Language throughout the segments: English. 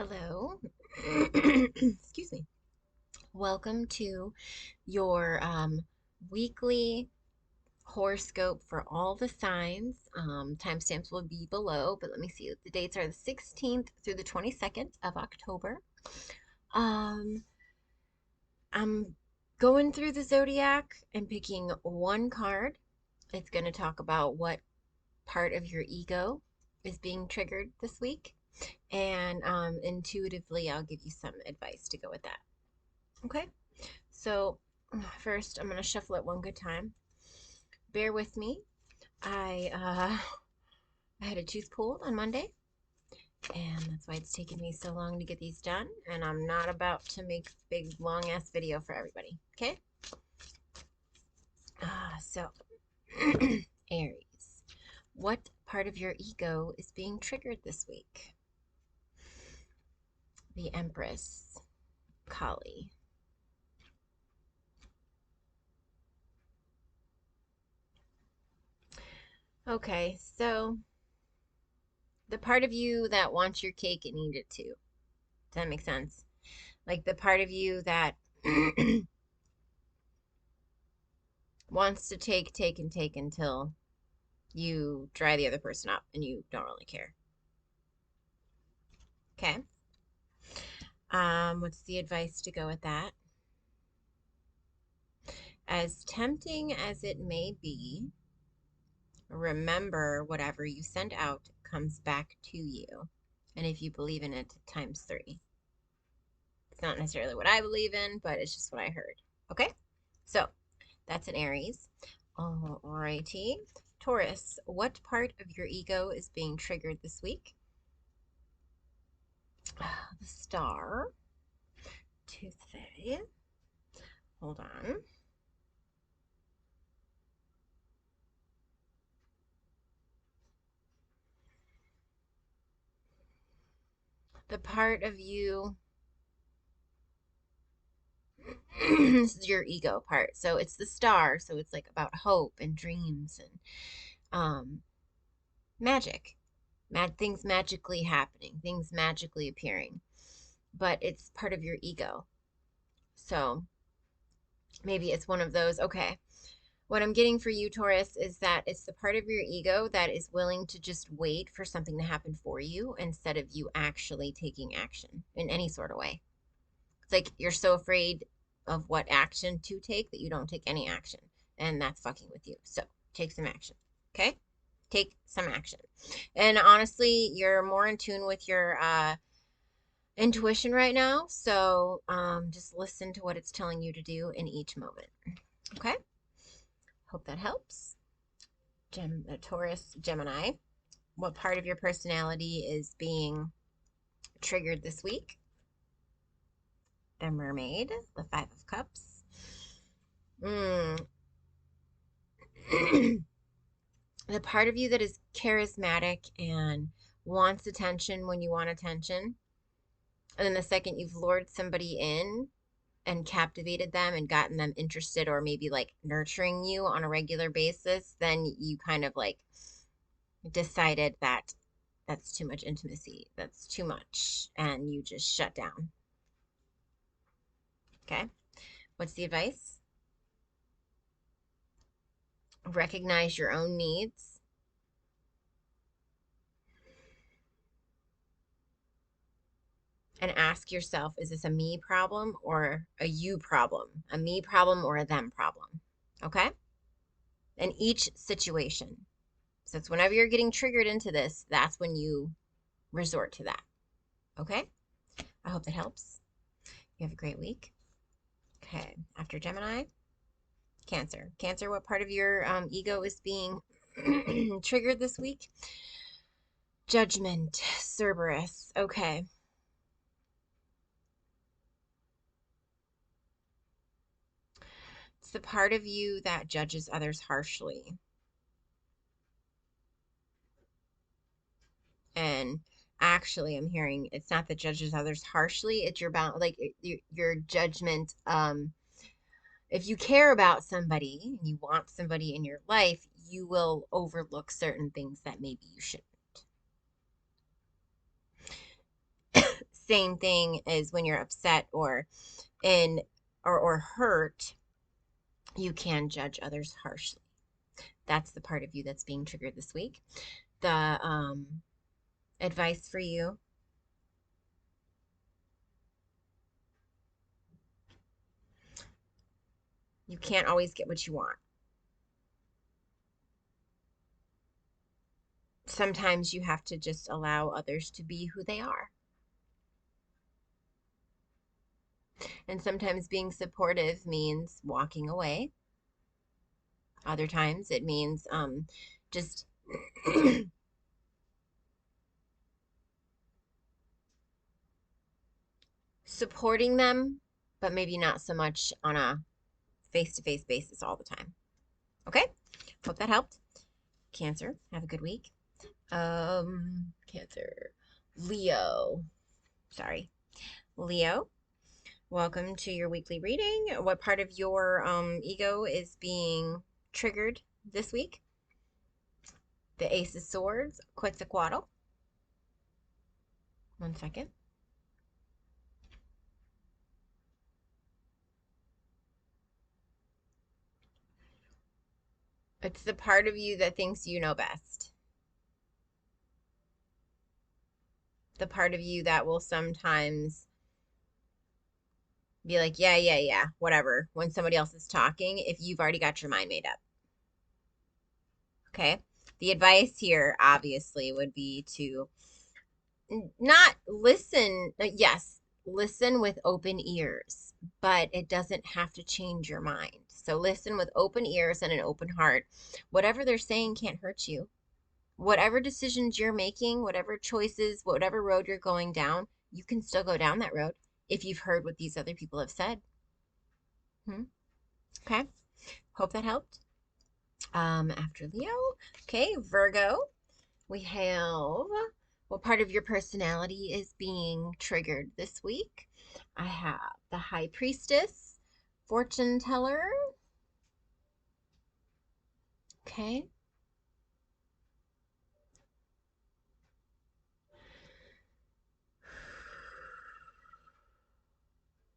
Hello. Excuse me. Welcome to your weekly horoscope for all the signs. Timestamps will be below, but let me see. The dates are the 16th through the 22nd of October. Um, I'm going through the zodiac and picking one card. It's going to talk about what part of your ego is being triggered this week. And intuitively, I'll give you some advice to go with that. Okay, so first I'm going to shuffle it one good time. Bear with me. I had a tooth pulled on Monday, and that's why it's taken me so long to get these done. And I'm not about to make a big long ass video for everybody. Okay. So Aries, what part of your ego is being triggered this week? The Empress, Kali. Okay, so the part of you that wants your cake and eat it too. Does that make sense? Like the part of you that wants to take and take until you dry the other person up and you don't really care. Okay. What's the advice to go with that? As tempting as it may be, remember whatever you send out comes back to you. And if you believe in it, times 3. It's not necessarily what I believe in, but it's just what I heard. Okay? So that's an Aries. Alrighty. Taurus, what part of your ego is being triggered this week? The Star. Tooth Fairy. Hold on. The part of you, this is your ego part. So it's the Star. So it's like about hope and dreams and magic. Things magically happening, things magically appearing. But it's part of your ego. So maybe it's one of those, okay. What I'm getting for you, Taurus, is that it's the part of your ego that is willing to just wait for something to happen for you instead of you actually taking action in any sort of way. It's like you're so afraid of what action to take that you don't take any action. And that's fucking with you. So take some action. Okay? Take some action. And honestly, you're more in tune with your intuition right now. So just listen to what it's telling you to do in each moment. Okay? Hope that helps. Taurus, Gemini, what part of your personality is being triggered this week? The Mermaid, the Five of Cups. The part of you that is charismatic and wants attention when you want attention. And then the second you've lured somebody in and captivated them and gotten them interested or maybe like nurturing you on a regular basis, then you kind of like decided that that's too much intimacy, that's too much, and you just shut down. Okay. What's the advice? Recognize your own needs. And ask yourself, is this a me problem or a you problem? A me problem or a them problem? Okay? In each situation. So it's whenever you're getting triggered into this, that's when you resort to that. Okay? I hope that helps. You have a great week. Okay. After Gemini, Cancer. Cancer, what part of your ego is being triggered this week? Judgment, Cerberus. Okay. It's the part of you that judges others harshly. And actually, I'm hearing it's not that judges others harshly, it's your your judgment. If you care about somebody and you want somebody in your life, you will overlook certain things that maybe you shouldn't. same thing as when you're upset or in or hurt, you can judge others harshly. That's the part of you that's being triggered this week. The advice for you: you can't always get what you want. Sometimes you have to just allow others to be who they are. And sometimes being supportive means walking away. Other times it means just supporting them, but maybe not so much on a face-to-face basis all the time. Okay? Hope that helped. Cancer, have a good week. Cancer. Leo. Sorry. Leo, welcome to your weekly reading. What part of your ego is being triggered this week? The Ace of Swords, Quetzalcoatl. One second. It's the part of you that thinks you know best. The part of you that will sometimes be like, yeah, whatever, when somebody else is talking, if you've already got your mind made up. Okay? The advice here, obviously, would be to not listen. Yes, listen with open ears, but it doesn't have to change your mind. So listen with open ears and an open heart. Whatever they're saying can't hurt you. Whatever decisions you're making, whatever choices, whatever road you're going down, you can still go down that road if you've heard what these other people have said. Okay. Hope that helped. After Leo, okay, Virgo, we have what part of your personality is being triggered this week? I have the High Priestess, Fortune Teller. Okay.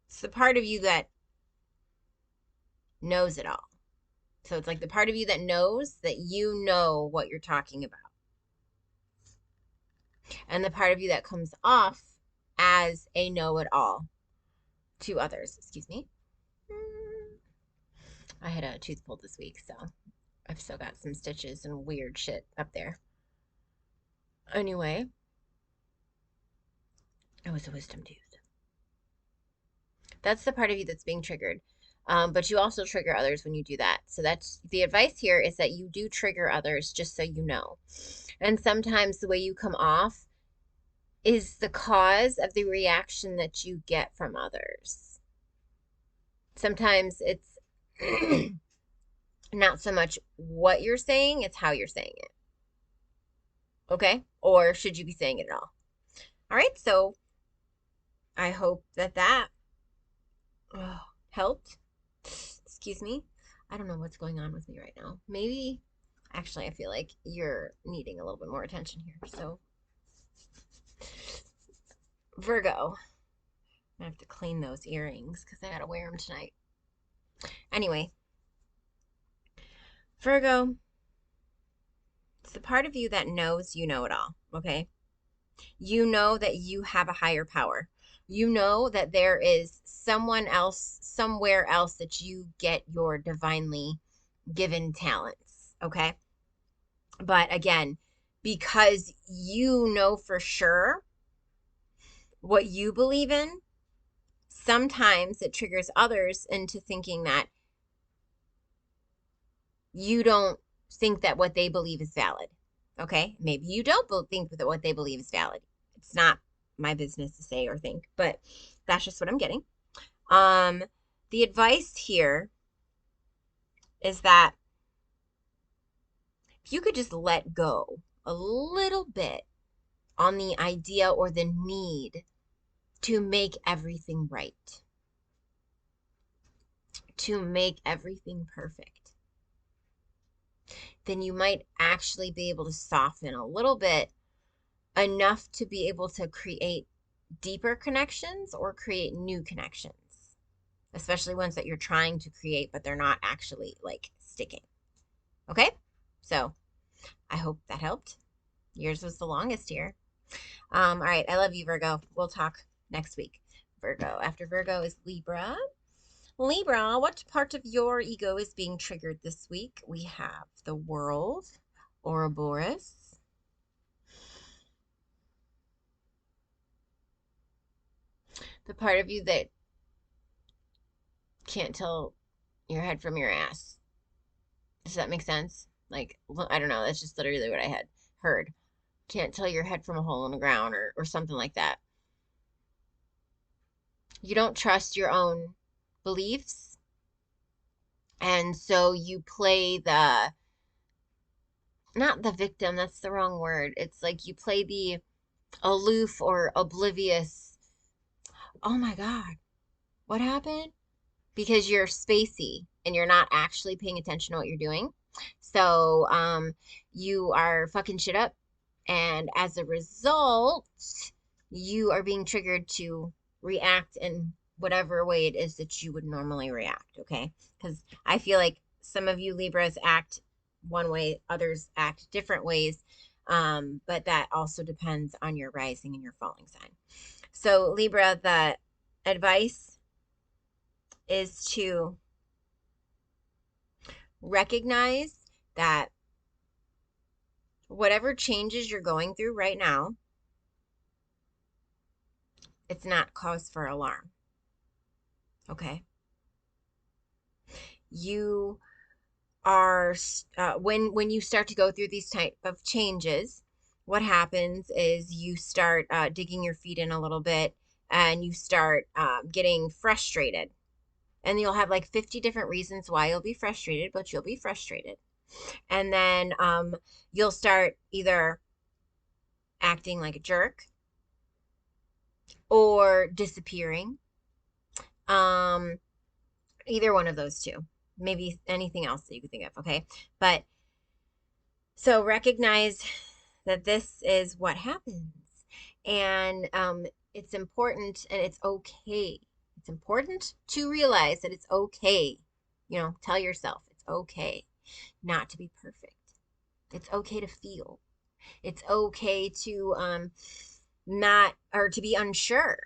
It's the part of you that knows it all. So it's like the part of you that knows that you know what you're talking about. And the part of you that comes off as a know-it-all to others. Excuse me. I had a tooth pulled this week, so I've still got some stitches and weird shit up there. Anyway, it was a wisdom tooth. That's the part of you that's being triggered. But you also trigger others when you do that. So that's the advice here, is that you do trigger others, just so you know. And sometimes the way you come off is the cause of the reaction that you get from others. Sometimes it's not so much what you're saying, it's how you're saying it. Okay? Or should you be saying it at all? All right, so I hope that helped. Excuse me. I don't know what's going on with me right now. Maybe, actually, I feel like you're needing a little bit more attention here. So, Virgo. I have to clean those earrings because I got to wear them tonight. Anyway, Virgo, it's the part of you that knows you know it all, okay? You know that you have a higher power. You know that there is someone else, somewhere else, that you get your divinely given talents, okay? But again, because you know for sure what you believe in, sometimes it triggers others into thinking that you don't think that what they believe is valid. Okay? Maybe you don't think that what they believe is valid. It's not my business to say or think, but that's just what I'm getting. The advice here is that if you could just let go a little bit on the idea or the need to make everything right, to make everything perfect, then you might actually be able to soften a little bit, enough to be able to create deeper connections or create new connections, especially ones that you're trying to create, but they're not actually like sticking. Okay. So I hope that helped. Yours was the longest here. All right. I love you, Virgo. We'll talk next week. Virgo. After Virgo is Libra. Libra, what part of your ego is being triggered this week? We have the World, Ouroboros, the part of you that can't tell your head from your ass. Does that make sense? Like, I don't know. That's just literally what I had heard. Can't tell your head from a hole in the ground or something like that. You don't trust your own beliefs. And so you play not the victim, that's the wrong word. It's like you play the aloof or oblivious. Oh my God, what happened? Because you're spacey and you're not actually paying attention to what you're doing. So you are fucking shit up. And as a result, you are being triggered to react in whatever way it is that you would normally react. Okay. Because I feel like some of you Libras act one way, others act different ways. But that also depends on your rising and your falling sign. So Libra, the advice is to recognize that whatever changes you're going through right now, it's not cause for alarm. Okay. You are, when you start to go through these type of changes, what happens is you start digging your feet in a little bit and you start getting frustrated. And you'll have like 50 different reasons why you'll be frustrated, but you'll be frustrated. And then you'll start either acting like a jerk or disappearing. Either one of those two. Maybe anything else that you could think of, okay? But so recognize that this is what happens. And it's important and it's okay. It's important to realize that it's okay. You know, tell yourself it's okay not to be perfect. It's okay to feel. It's okay to not, or to be unsure,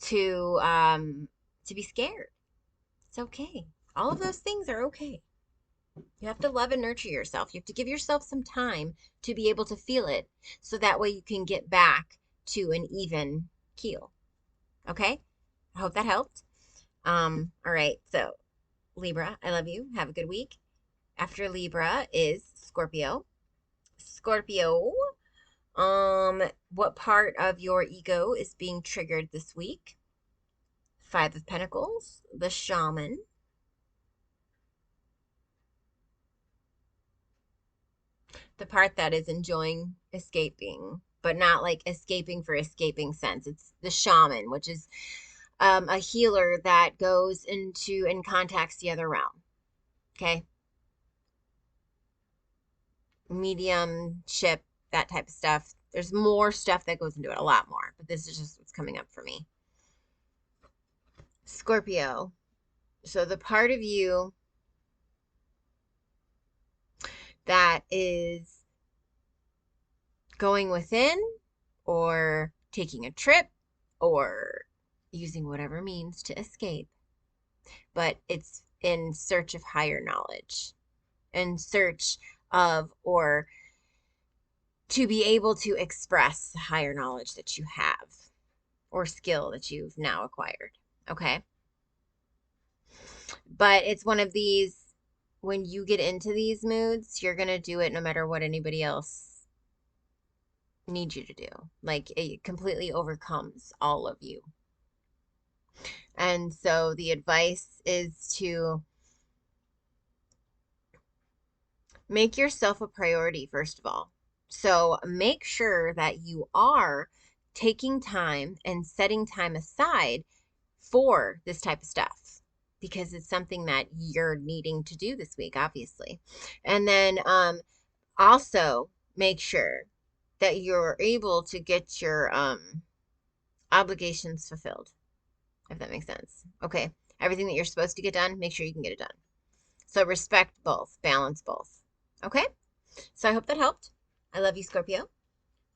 to be scared. It's okay. All of those things are okay. You have to love and nurture yourself. You have to give yourself some time to be able to feel it so that way you can get back to an even keel. Okay? I hope that helped. All right. So, Libra, I love you. Have a good week. After Libra is Scorpio. Scorpio, what part of your ego is being triggered this week? Five of Pentacles, the Shaman, the part that is enjoying escaping, but not like escaping for escaping sense. It's the Shaman, which is a healer that goes into and contacts the other realm. Okay. Mediumship, that type of stuff. There's more stuff that goes into it, a lot more, but this is just what's coming up for me. Scorpio. So the part of you that is going within or taking a trip or using whatever means to escape, but it's in search of higher knowledge, in search of, or to be able to express the higher knowledge that you have or skill that you've now acquired. Okay. But it's one of these, when you get into these moods, you're going to do it no matter what anybody else needs you to do. Like, it completely overcomes all of you. And so the advice is to make yourself a priority, first of all. So make sure that you are taking time and setting time aside for this type of stuff, because it's something that you're needing to do this week, obviously. And then also make sure that you're able to get your obligations fulfilled, if that makes sense. Okay. Everything that you're supposed to get done, make sure you can get it done. So respect both, balance both. Okay. So I hope that helped. I love you, Scorpio.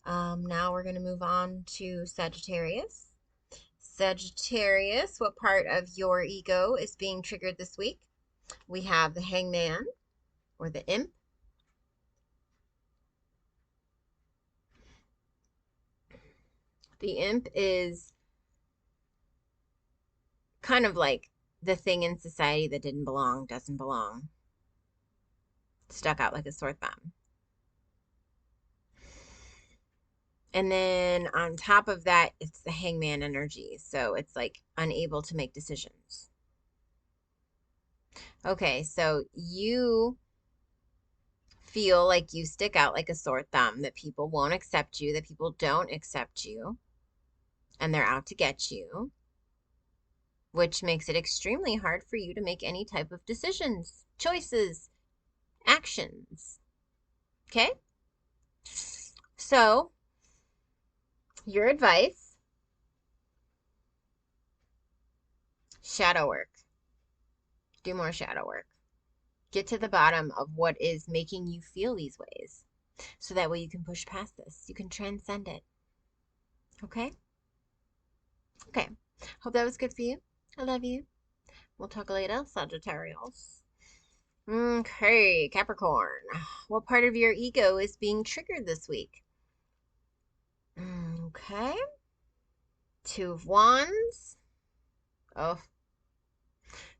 Now we're going to move on to Sagittarius. Sagittarius, what part of your ego is being triggered this week? We have the Hangman or the Imp. The Imp is kind of like the thing in society that didn't belong, doesn't belong. Stuck out like a sore thumb. And then on top of that, it's the Hangman energy. So it's like unable to make decisions. Okay, so you feel like you stick out like a sore thumb, that people won't accept you, that people don't accept you, and they're out to get you, which makes it extremely hard for you to make any type of decisions, choices, actions. Okay? So, your advice, shadow work. Do more shadow work. Get to the bottom of what is making you feel these ways. So that way you can push past this. You can transcend it. Okay? Okay. Hope that was good for you. I love you. We'll talk later, Sagittarius. Okay, Capricorn. What part of your ego is being triggered this week? Okay. Two of Wands. Oh,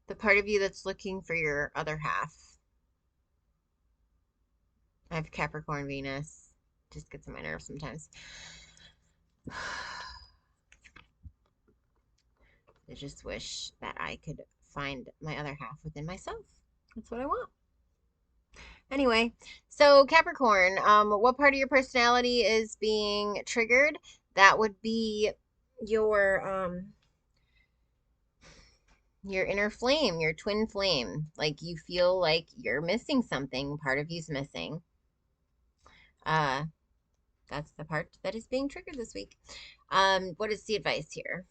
the part of you that's looking for your other half. I have Capricorn Venus. Just gets on my nerves sometimes. I just wish that I could find my other half within myself. That's what I want. Anyway, so Capricorn, what part of your personality is being triggered? That would be your inner flame, your twin flame. Like you feel like you're missing something, part of you's missing. That's the part that is being triggered this week. What is the advice here?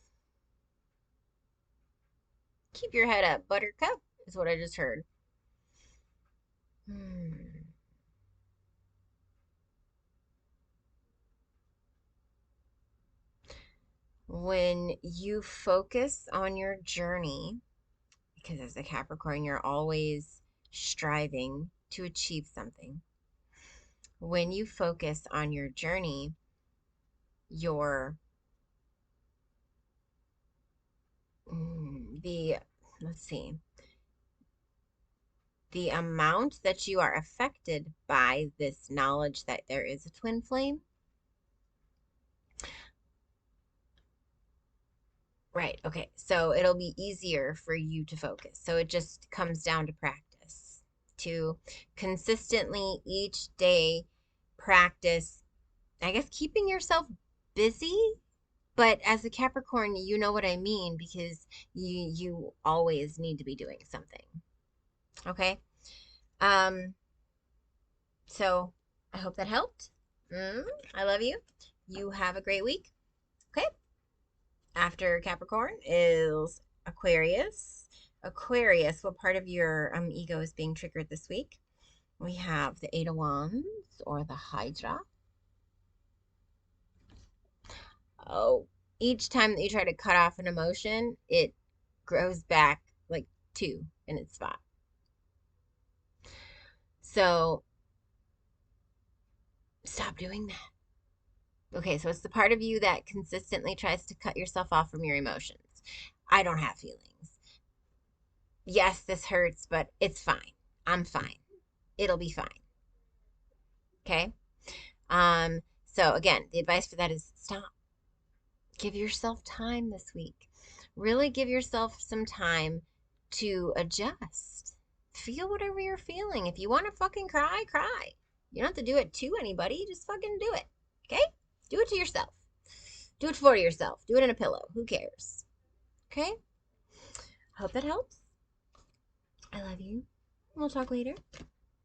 Keep your head up, buttercup, is what I just heard. When you focus on your journey, because as a Capricorn, you're always striving to achieve something. When you focus on your journey, your let's see, the amount that you are affected by this knowledge that there is a twin flame. Right. Okay. So it'll be easier for you to focus. So it just comes down to practice, to consistently each day practice, I guess, keeping yourself busy. But as a Capricorn, you know what I mean, because you always need to be doing something. Okay? So I hope that helped. I love you. You have a great week. Okay? After Capricorn is Aquarius. Aquarius, what part of your ego is being triggered this week? We have the Eight of Wands or the Hydra. Oh, each time that you try to cut off an emotion, it grows back like two in its spot. So stop doing that. Okay, so it's the part of you that consistently tries to cut yourself off from your emotions. I don't have feelings. Yes, this hurts, but it's fine. I'm fine. It'll be fine. Okay? So again, the advice for that is stop. Give yourself time this week. Really give yourself some time to adjust. Feel whatever you're feeling. If you want to fucking cry, cry. You don't have to do it to anybody. Just fucking do it. Okay? Do it to yourself. Do it for yourself. Do it in a pillow. Who cares? Okay? Hope that helps. I love you. We'll talk later.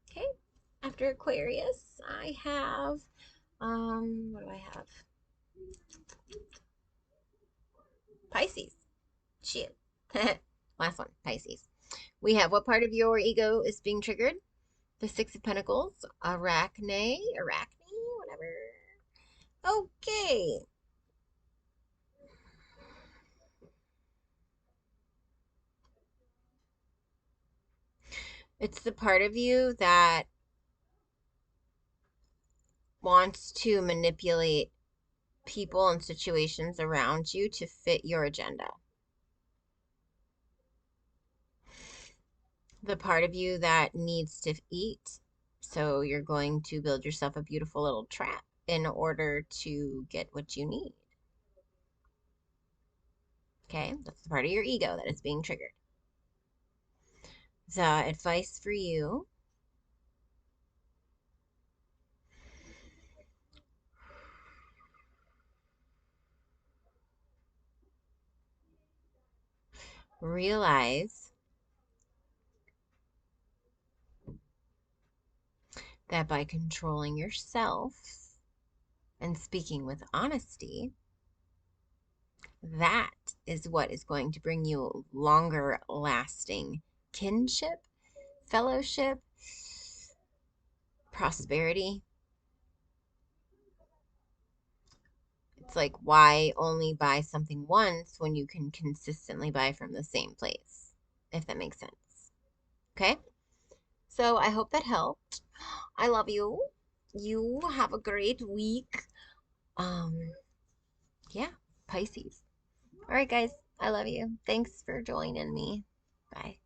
Okay? After Aquarius, I have, what do I have? Shit. Last one, Pisces. We have what part of your ego is being triggered? The Six of Pentacles, Arachne, whatever. Okay. It's the part of you that wants to manipulate people and situations around you to fit your agenda. The part of you that needs to eat. So you're going to build yourself a beautiful little trap in order to get what you need. Okay, that's the part of your ego that is being triggered. The advice for you: realize that by controlling yourself and speaking with honesty, that is what is going to bring you longer lasting kinship, fellowship, prosperity. It's like, why only buy something once when you can consistently buy from the same place, if that makes sense. Okay? So I hope that helped. I love you. You have a great week. Yeah, Pisces. All right, guys. I love you. Thanks for joining me. Bye.